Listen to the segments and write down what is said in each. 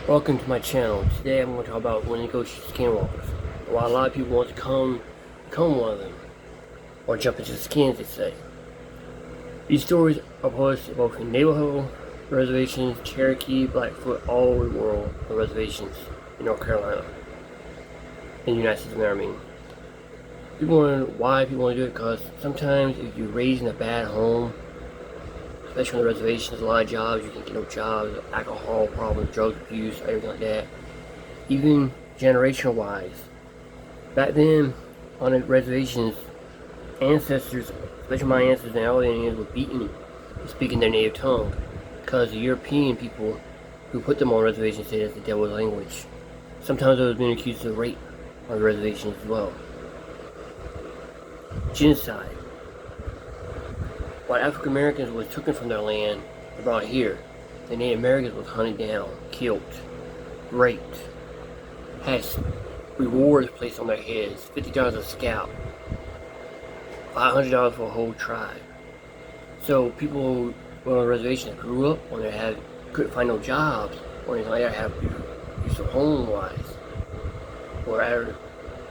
Welcome to my channel. Today I'm going to talk about Wendigo skinwalkers. Why a lot of people want to become one of them, or jump into the skins, they say. These stories are posted both in Navajo reservations, Cherokee, Blackfoot, all over the world on reservations in North Carolina, in the United States of America. People wonder why people want to do it, because sometimes if you're raised in a bad home, especially on the reservations, a lot of jobs, you can get no jobs, alcohol problems, drug abuse, everything like that. Even generational wise. Back then, on the reservations, ancestors, especially my ancestors and all the Indians, were beaten for speaking their native tongue, because the European people who put them on reservations say that's the devil's language. Sometimes they were being accused of rape on the reservations as well. Genocide. While African Americans was taken from their land and brought here, the Native Americans was hunted down, killed, raped, had rewards placed on their heads, $50 a scalp, $500 for a whole tribe. So people who were on the reservation that grew up on there couldn't find no jobs or anything like that, have use of home-wise, or either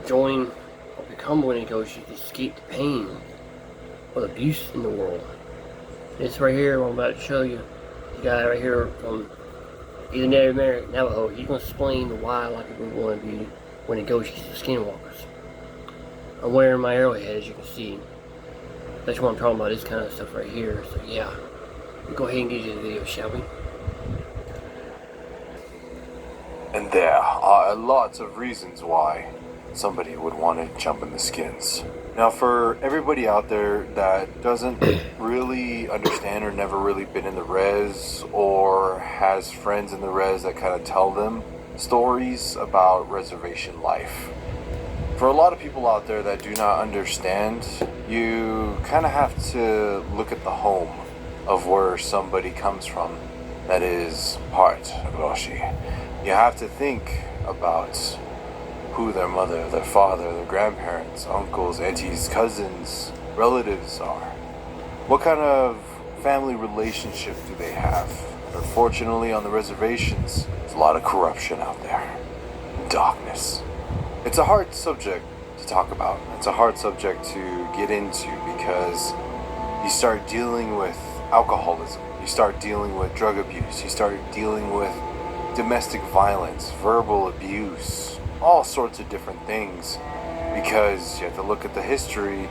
join or become Wendigos to escape the pain or the abuse in the world. This right here, what I'm about to show you, the guy right here from either Native American, Navajo, he's going to explain why a lot of people want to be Wendigos, skinwalkers. I'm wearing my arrowhead, as you can see. That's what I'm talking about, this kind of stuff right here. So yeah, we'll go ahead and get into the video, shall we? And there are lots of reasons why somebody would want to jump in the skins. Now, for everybody out there that doesn't really understand or never really been in the res, or has friends in the res that kind of tell them stories about reservation life, for a lot of people out there that do not understand, you kind of have to look at the home of where somebody comes from that is part of Roshi. You have to think about who their mother, their father, their grandparents, uncles, aunties, cousins, relatives are. What kind of family relationship do they have? Unfortunately, on the reservations, there's a lot of corruption out there. Darkness. It's a hard subject to talk about. It's a hard subject to get into, because you start dealing with alcoholism, you start dealing with drug abuse, you start dealing with domestic violence, verbal abuse, all sorts of different things, because you have to look at the history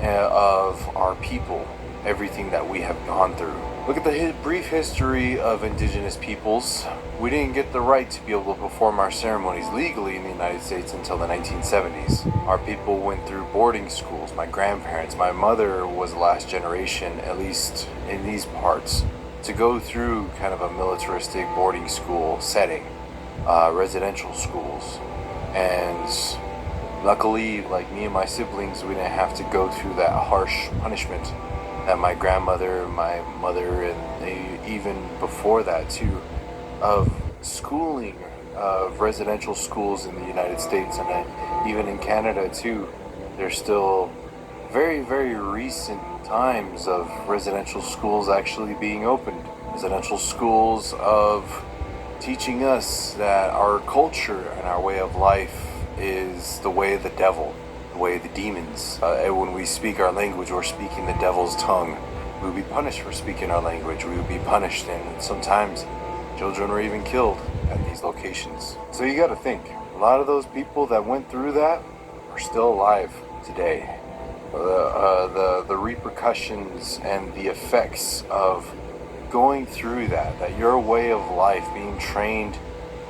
of our people, everything that we have gone through. Look at the brief history of indigenous peoples. We didn't get the right to be able to perform our ceremonies legally in the United States until the 1970s. Our people went through boarding schools. My grandparents, my mother was the last generation, at least in these parts, to go through kind of a militaristic boarding school setting. Residential schools, and luckily, like me and my siblings, we didn't have to go through that harsh punishment that my grandmother, my mother, and even before that too, of schooling, of residential schools in the United States, and even in Canada too. There's still very, very recent times of residential schools actually being opened. Residential schools of teaching us that our culture and our way of life is the way of the devil, the way of the demons. And when we speak our language, we're speaking the devil's tongue. We would be punished for speaking our language. We would be punished, and sometimes children were even killed at these locations. So you got to think, a lot of those people that went through that are still alive today. The repercussions and the effects of going through that your way of life, being trained,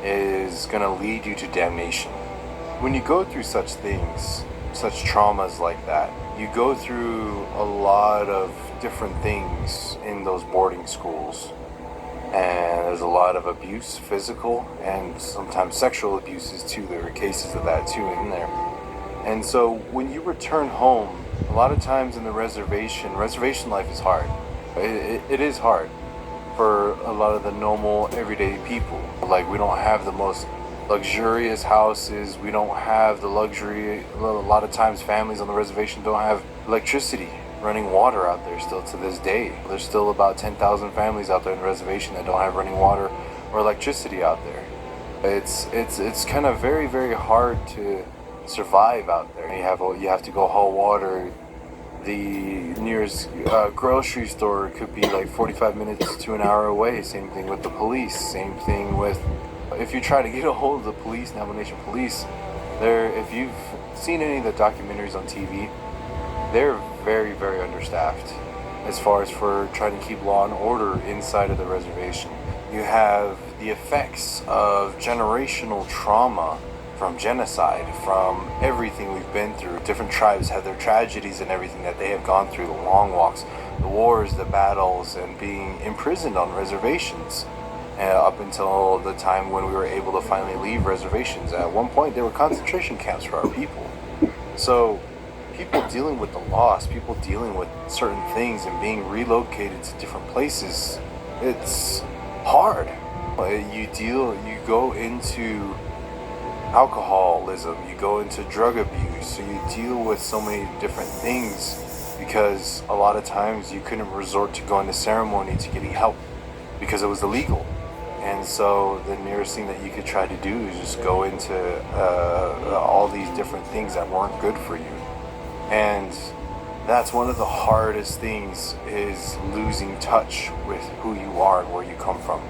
is going to lead you to damnation. When you go through such things, such traumas like that, you go through a lot of different things in those boarding schools, and there's a lot of abuse, physical and sometimes sexual abuses too. There are cases of that too in there. And so when you return home, a lot of times in the reservation life is hard. It is hard for a lot of the normal everyday people. Like, we don't have the most luxurious houses, we don't have the luxury, a lot of times families on the reservation don't have electricity, running water out there still to this day. There's still about 10,000 families out there in the reservation that don't have running water or electricity out there. It's kind of very, very hard to survive out there. You have to go haul water. The nearest grocery store could be like 45 minutes to an hour away. Same thing with the police. Same thing with if you try to get a hold of the police, Navajo Nation police. If you've seen any of the documentaries on TV, they're very, very understaffed as far as for trying to keep law and order inside of the reservation. You have the effects of generational trauma from genocide, from everything we've been through. Different tribes have their tragedies and everything that they have gone through, the long walks, the wars, the battles, and being imprisoned on reservations up until the time when we were able to finally leave reservations. At one point, there were concentration camps for our people. So people dealing with the loss, people dealing with certain things and being relocated to different places, it's hard. You go into alcoholism, you go into drug abuse, so you deal with so many different things because a lot of times you couldn't resort to going to ceremony to getting help because it was illegal. And so the nearest thing that you could try to do is just go into all these different things that weren't good for you. And that's one of the hardest things, is losing touch with who you are and where you come from.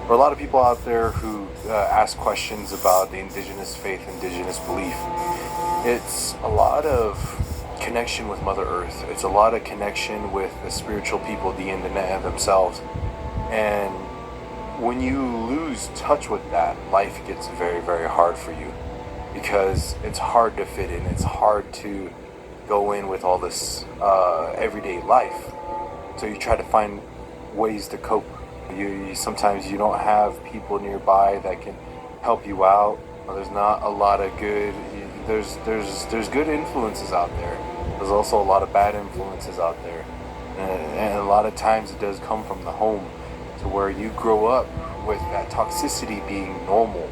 For a lot of people out there who ask questions about the indigenous faith, indigenous belief, it's a lot of connection with Mother Earth. It's a lot of connection with the spiritual people, the Indiana themselves. And when you lose touch with that, life gets very, very hard for you because it's hard to fit in. It's hard to go in with all this everyday life. So you try to find ways to cope. You sometimes you don't have people nearby that can help you out. There's not a lot of good. There's good influences out there. There's also a lot of bad influences out there, and a lot of times it does come from the home, to where you grow up with that toxicity being normal,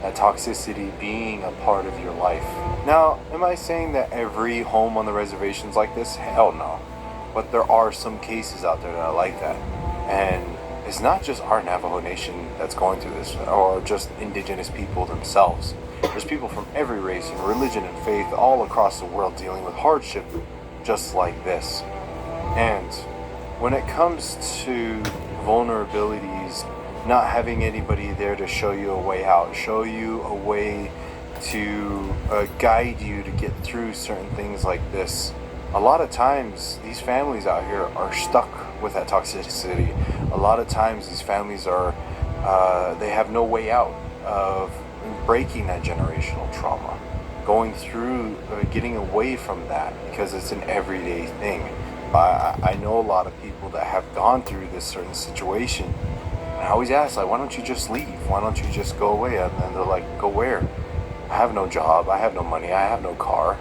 that toxicity being a part of your life. Now, am I saying that every home on the reservation's like this? Hell no. But there are some cases out there that are like that, and it's not just our Navajo Nation that's going through this, or just indigenous people themselves. There's people from every race and religion and faith all across the world dealing with hardship just like this. And when it comes to vulnerabilities, not having anybody there to show you a way out, show you a way to guide you to get through certain things like this, a lot of times these families out here are stuck with that toxicity. A lot of times these families are they have no way out of breaking that generational trauma, going through getting away from that, because it's an everyday thing. I know a lot of people that have gone through this certain situation, and I always ask, like, why don't you just leave? Why don't you just go away? And then they're like, go where? I have no job, I have no money, I have no car.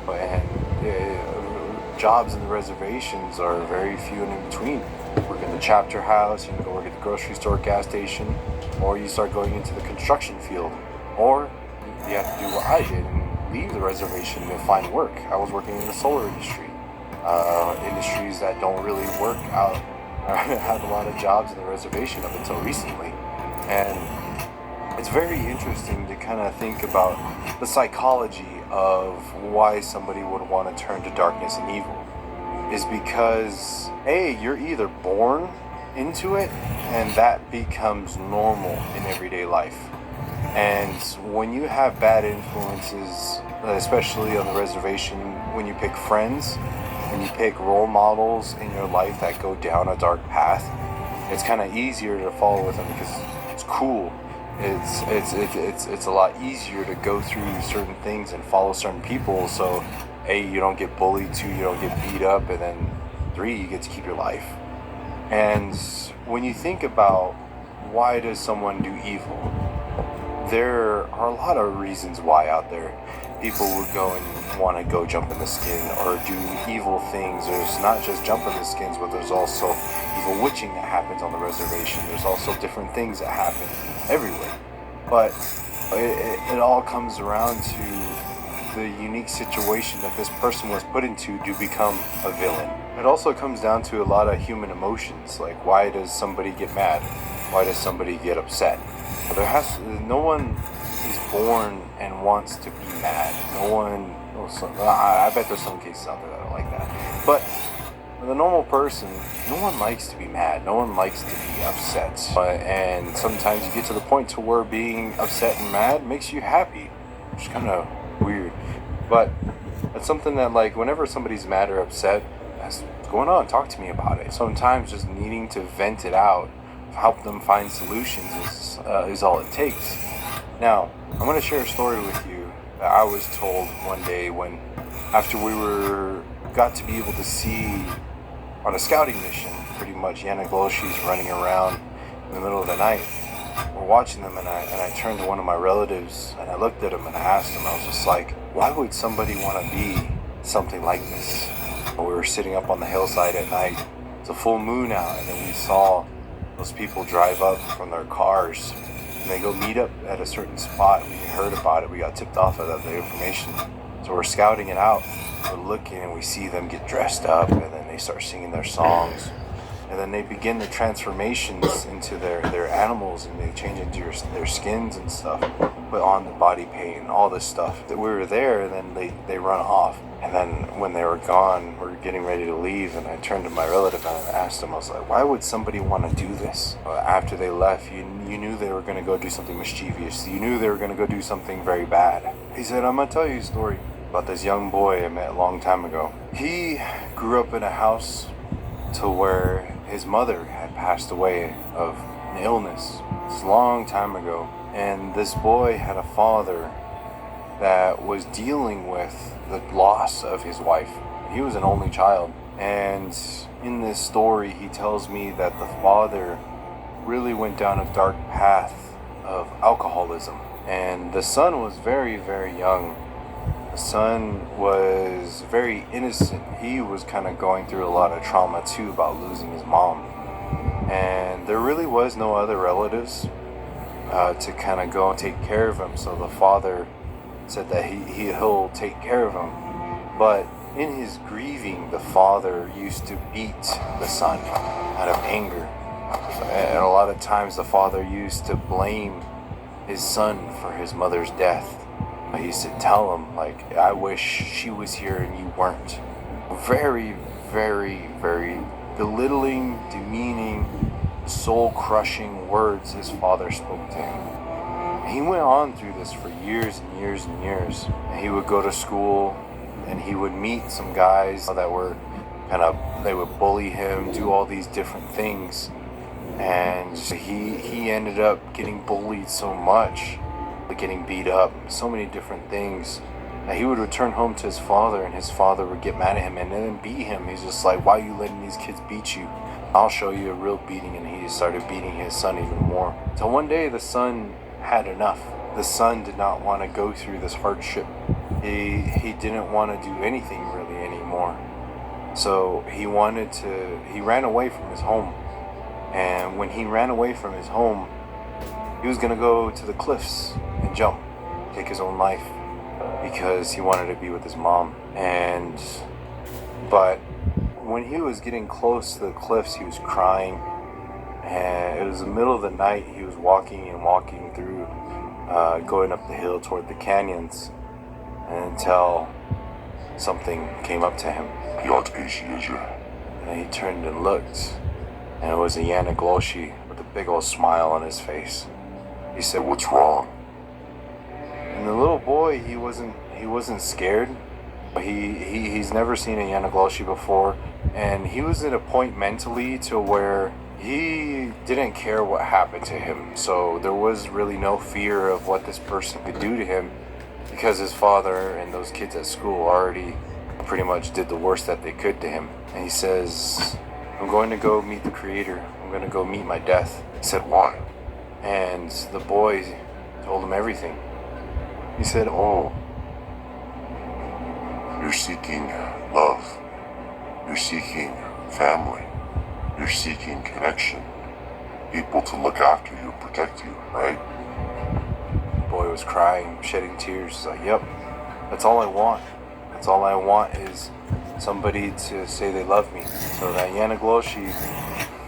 And jobs in the reservations are very few and in between. Work in the chapter house, you can go work at the grocery store, gas station, or you start going into the construction field, or you have to do what I did and leave the reservation to find work. I was working in the solar industry, industries that don't really work out. I had a lot of jobs in the reservation up until recently, and it's very interesting to kind of think about the psychology of why somebody would want to turn to darkness and evil. Is because you're either born into it, and that becomes normal in everyday life. And when you have bad influences, especially on the reservation, when you pick friends, when you pick role models in your life that go down a dark path, it's kind of easier to follow with them because it's cool. It's a lot easier to go through certain things and follow certain people. So A, you don't get bullied, 2, you don't get beat up, and then 3, you get to keep your life. And when you think about why does someone do evil, there are a lot of reasons why out there. People would go and want to go jump in the skin or do evil things. There's not just jump in the skins, but there's also evil witching that happens on the reservation. There's also different things that happen everywhere. But it all comes around to the unique situation that this person was put into to become a villain. It also comes down to a lot of human emotions, like why does somebody get mad? Why does somebody get upset? No one is born and wants to be mad. No one, I bet there's some cases out there that are like that. But for the normal person, no one likes to be mad. No one likes to be upset. And sometimes you get to the point to where being upset and mad makes you happy, which is kind of weird. But it's something that, like, whenever somebody's mad or upset, that's what's going on. Talk to me about it. Sometimes just needing to vent it out, help them find solutions is all it takes. Now, I'm going to share a story with you that I was told one day when, after we got to be able to see on a scouting mission, pretty much Yanagloshis running around in the middle of the night. We're watching them, and I turned to one of my relatives and I looked at him and I asked him, I was just like, why would somebody want to be something like this? We were sitting up on the hillside at night. It's a full moon out, and then we saw those people drive up from their cars and they go meet up at a certain spot. We heard about it, we got tipped off of the information. So we're scouting it out, we're looking, and we see them get dressed up, and then they start singing their songs. And then they begin the transformations into their animals, and they change into their skins and stuff, put on the body paint and all this stuff. That we were there, and then they run off. And then when they were gone, we were getting ready to leave, and I turned to my relative and I asked him, I was like, why would somebody want to do this? After they left, you knew they were going to go do something mischievous. You knew they were going to go do something very bad. He said, I'm going to tell you a story about this young boy I met a long time ago. He grew up in a house to where his mother had passed away of an illness. It's a long time ago. And this boy had a father that was dealing with the loss of his wife. He was an only child. And in this story, he tells me that the father really went down a dark path of alcoholism. And the son was very, very young. The son was very innocent. He was kind of going through a lot of trauma too about losing his mom. And there really was no other relatives to kind of go and take care of him. So the father said that he'll take care of him. But in his grieving, the father used to beat the son out of anger. And a lot of times the father used to blame his son for his mother's death. He used to tell him, like, I wish she was here and you weren't. Very, very, very belittling, demeaning, soul-crushing words his father spoke to him. He went on through this for years and years and years. And he would go to school and he would meet some guys that were they would bully him, do all these different things. And he ended up getting bullied so much, getting beat up, so many different things, that he would return home to his father, and his father would get mad at him and then beat him. He's just like, why are you letting these kids beat you? I'll show you a real beating. And he started beating his son even more. So one day the son had enough. The son did not want to go through this hardship. He didn't want to do anything really anymore. So he ran away from his home. And when he ran away from his home, he was going to go to the cliffs and jump, take his own life, because he wanted to be with his mom. But when he was getting close to the cliffs, he was crying. And it was the middle of the night. He was walking through, going up the hill toward the canyons, until something came up to him. And he turned and looked, and it was a Yanagloshi with a big old smile on his face. He said, "What's wrong?" And the little boy, he wasn't scared. He's never seen a Yanagloshi before, and he was at a point mentally to where he didn't care what happened to him. So there was really no fear of what this person could do to him, because his father and those kids at school already pretty much did the worst that they could to him. And he says, I'm going to go meet the Creator. I'm going to go meet my death. He said, why? And the boy told him everything. He said, oh, you're seeking love. You're seeking family. You're seeking connection. People to look after you, protect you, right? The boy was crying, shedding tears. He's like, yep, that's all I want. That's all I want is somebody to say they love me. So that Yanagloshi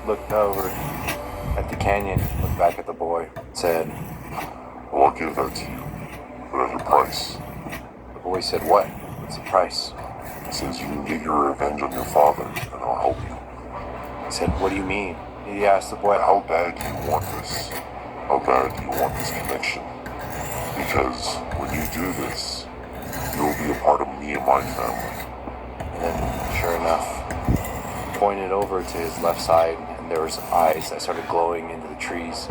looked over at the canyon, looked back at the boy, said, Well, I'll give that to you, but at a price. the boy said, what? What's the price? He says you can get your revenge on your father, and I'll help you. He said, what do you mean? He asked the boy, How bad do you want this? How bad do you want this connection? Because when you do this, you'll be a part of me and my family. and then sure enough, he pointed over to his left side, and there was eyes that started glowing into the trees.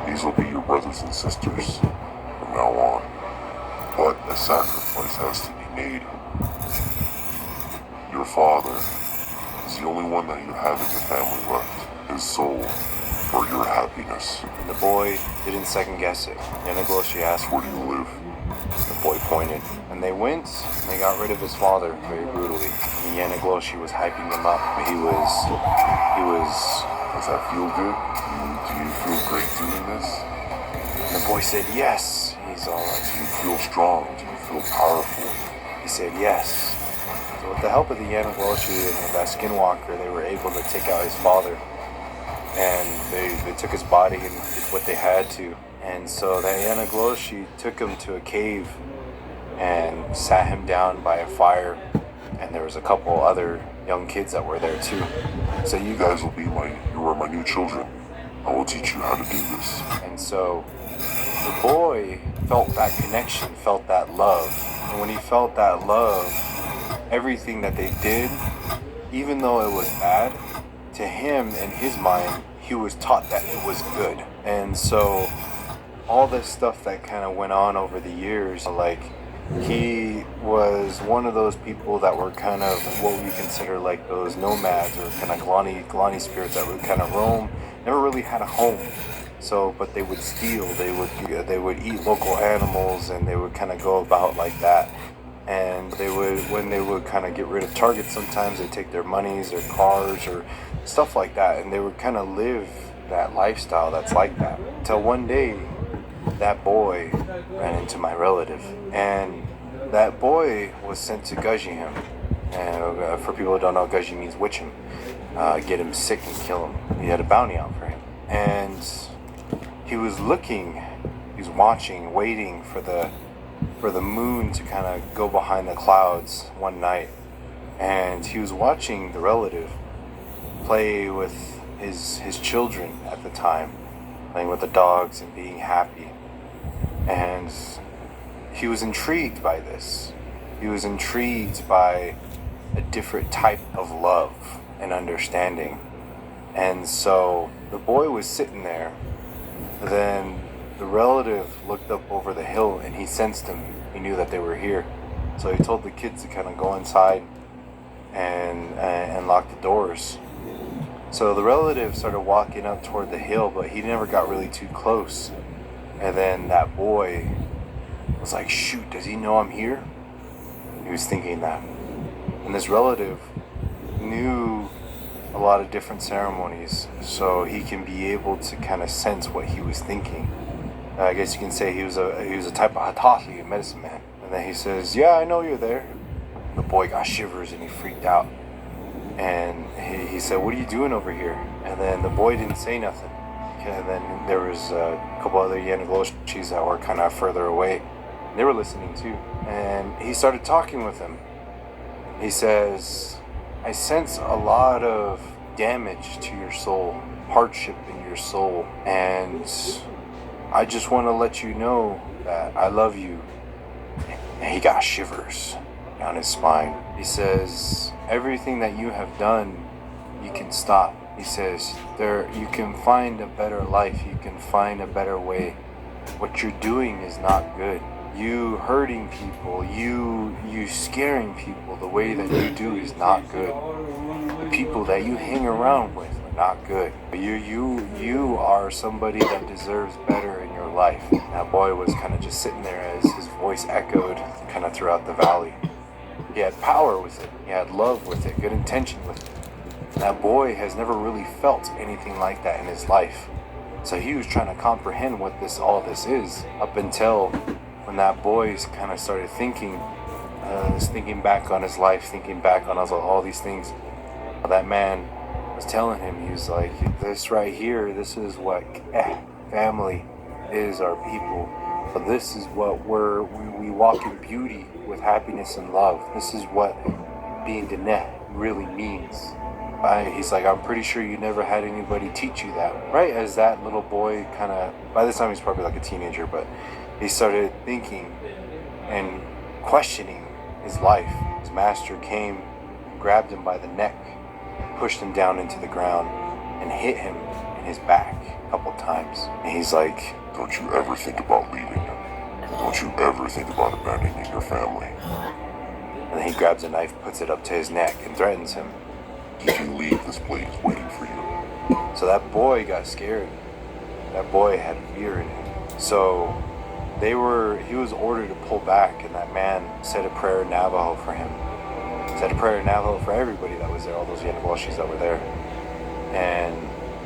These will be your brothers and sisters from now on. But a sacrifice has to be made. Your father is the only one that you have in your family left. His soul for your happiness. And the boy didn't second guess it. Yanagloshi asked, Where do you live? the boy pointed. And they went, and they got rid of his father very brutally. And Yanagloshi was hyping him up. He was, Does that feel good? Do you feel great doing this? and the boy said, yes. He's all right. Do you feel strong? Do you feel powerful? He said, yes. So with the help of the Yanagloshi and that skinwalker, they were able to take out his father. And they took his body and did what they had to. And so that Yanagloshi took him to a cave and sat him down by a fire. And there was a couple other young kids that were there too. So You guys will be you are my new children. I will teach you how to do this. And so the boy felt that connection, felt that love. And when he felt that love, everything that they did, even though it was bad, to him, in his mind, he was taught that it was good. And so all this stuff that kind of went on over the years, like, he was one of those people that were kind of what we consider like those nomads or kind of Galani spirits that would kind of roam, never really had a home. So, but they would steal, they would eat local animals, and they would kind of go about like that. And when they would kind of get rid of targets, sometimes they'd take their monies, their cars, or stuff like that, and they would kind of live that lifestyle that's like that. Till one day, that boy ran into my relative, and that boy was sent to Gujihim. And for people who don't know, Guji means witch him, get him sick and kill him. He had a bounty out for him, and he was looking, he was watching, waiting for the moon to kind of go behind the clouds one night, and he was watching the relative play with his children at the time, playing with the dogs and being happy. And he was intrigued by this. He was intrigued by a different type of love and understanding. And so the boy was sitting there. Then the relative looked up over the hill and he sensed them. He knew that they were here. So he told the kids to kind of go inside and lock the doors. So the relative started walking up toward the hill, but he never got really too close. And then that boy was like, shoot, does he know I'm here? He was thinking that. And this relative knew a lot of different ceremonies, so he can be able to kind of sense what he was thinking. I guess you can say he was a type of Hatashi, a medicine man. And then he says, yeah, I know you're there. The boy got shivers and he freaked out. And he said, what are you doing over here? And then the boy didn't say nothing. And then there was a couple other Yanagloshis that were kind of further away. They were listening too. And he started talking with them. He says, I sense a lot of damage to your soul, hardship in your soul. And I just want to let you know that I love you. And he got shivers down his spine. He says, everything that you have done, you can stop. He says, you can find a better life. You can find a better way. What you're doing is not good. You hurting people, you scaring people the way that you do is not good. The people that you hang around with are not good. You are somebody that deserves better in your life. That boy was kind of just sitting there as his voice echoed kind of throughout the valley. He had power with it. He had love with it, good intention with it. That boy has never really felt anything like that in his life. So he was trying to comprehend what all this is up until when that boy kind of started thinking back on his life, thinking back on all these things. That man was telling him, he was like, this right here, this is what family is, our people. But this is what we walk in beauty with happiness and love. This is what being Diné really means. He's like, I'm pretty sure you never had anybody teach you that. Right as that little boy kind of, by this time he's probably like a teenager, but he started thinking and questioning his life. His master came, grabbed him by the neck, pushed him down into the ground, and hit him in his back a couple times. And he's like, Don't you ever think about leaving. Don't you ever think about abandoning your family. and then he grabs a knife, puts it up to his neck, and threatens him. If you leave, this blade is waiting for you. So that boy got scared. That boy had fear in him. So he was ordered to pull back, and that man said a prayer in Navajo for him. Said a prayer in Navajo for everybody that was there, all those Yanagwashis that were there. And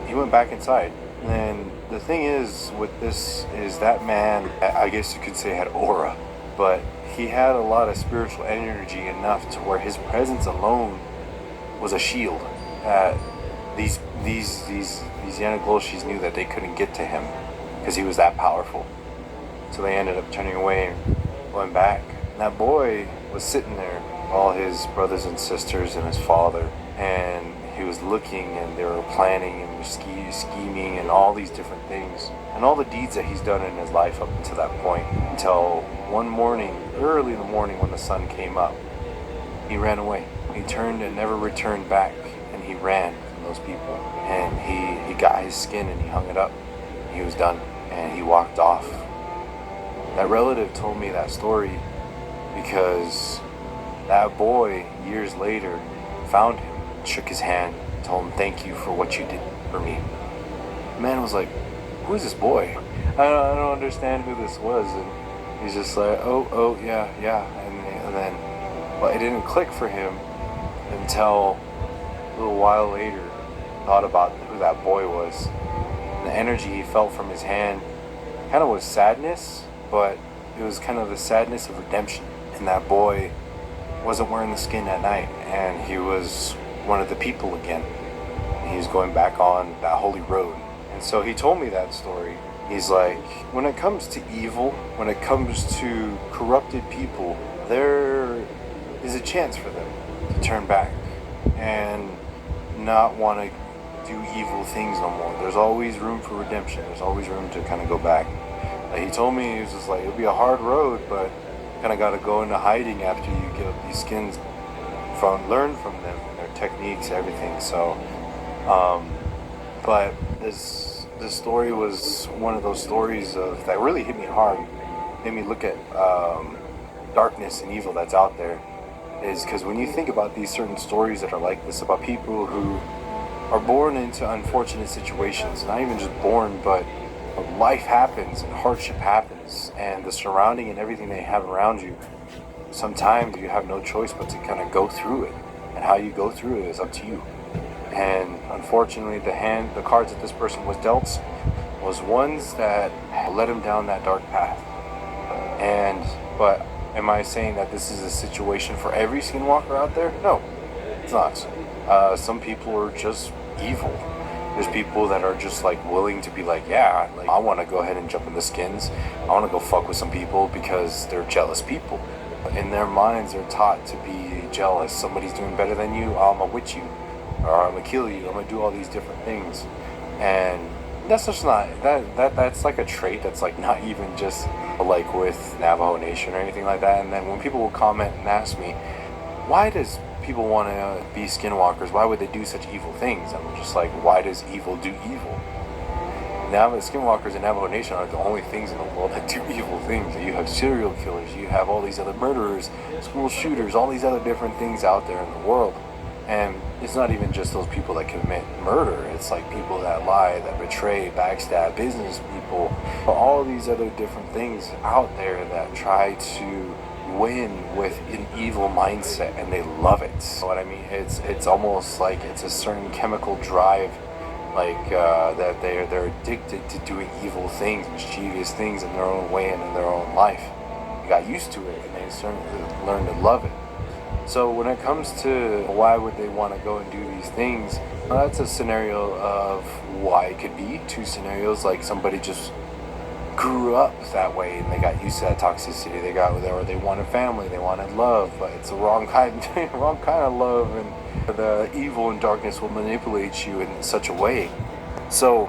he went back inside. And the thing is with this is that man, I guess you could say, had aura, but he had a lot of spiritual energy enough to where his presence alone was a shield. These Yanagloshis knew that they couldn't get to him because he was that powerful. So they ended up turning away and going back. And that boy was sitting there, all his brothers and sisters and his father, and he was looking, and they were planning and scheming and all these different things and all the deeds that he's done in his life up until that point, until one morning, early in the morning when the sun came up, he ran away. He turned and never returned back, and he ran from those people, and he got his skin and he hung it up. He was done, and he walked off. That relative told me that story because that boy years later found him, shook his hand, told him, thank you for what you did for me. The man was like, who is this boy? I don't understand who this was. And he's just like, oh yeah. And then, well, it didn't click for him until a little while later, thought about who that boy was. And the energy he felt from his hand kind of was sadness, but it was kind of the sadness of redemption. And that boy wasn't wearing the skin that night, and he was one of the people again. And he was going back on that holy road. And so he told me that story. He's like, when it comes to evil, when it comes to corrupted people, there is a chance for them to turn back and not want to do evil things no more. There's always room for redemption. There's always room to kind of go back. Like he told me, he was just like, it'll be a hard road, but kind of got to go into hiding after you get these skins, learn from them, their techniques, everything. So, but this story was one of those stories that really hit me hard, made me look at darkness and evil that's out there. Is because when you think about these certain stories that are like this, about people who are born into unfortunate situations, not even just born, but life happens and hardship happens, and the surrounding and everything they have around you, sometimes you have no choice but to kind of go through it, and how you go through it is up to you. And unfortunately, the cards that this person was dealt was ones that led him down that dark path. But am I saying that this is a situation for every skinwalker out there? No, it's not. Some people are just evil. There's people that are just like willing to be like, yeah, like, I want to go ahead and jump in the skins. I want to go fuck with some people because they're jealous people. In their minds, they're taught to be jealous. Somebody's doing better than you, I'm gonna witch you, or I'm gonna kill you. I'm gonna do all these different things, and that's just not that's like a trait that's like not even just like with Navajo Nation or anything like that. And then when people will comment and ask me, why does people want to be skinwalkers? Why would they do such evil things? I'm just like, why does evil do evil? Now, skinwalkers in Navajo Nation are the only things in the world that do evil things. You have serial killers, you have all these other murderers, school shooters, all these other different things out there in the world. And it's not even just those people that commit murder. It's like people that lie, that betray, backstab, business people, all these other different things out there that try to win with an evil mindset, and they love it. You know what I mean? It's almost like it's a certain chemical drive, like that they're addicted to doing evil things, mischievous things in their own way and in their own life. They got used to it, and they certainly learned to love it. So when it comes to why would they want to go and do these things, that's a scenario of why it could be. Two scenarios, like somebody just grew up that way and they got used to that toxicity. They got there, or they wanted family, they wanted love, but it's the wrong kind, wrong kind of love, and the evil and darkness will manipulate you in such a way. So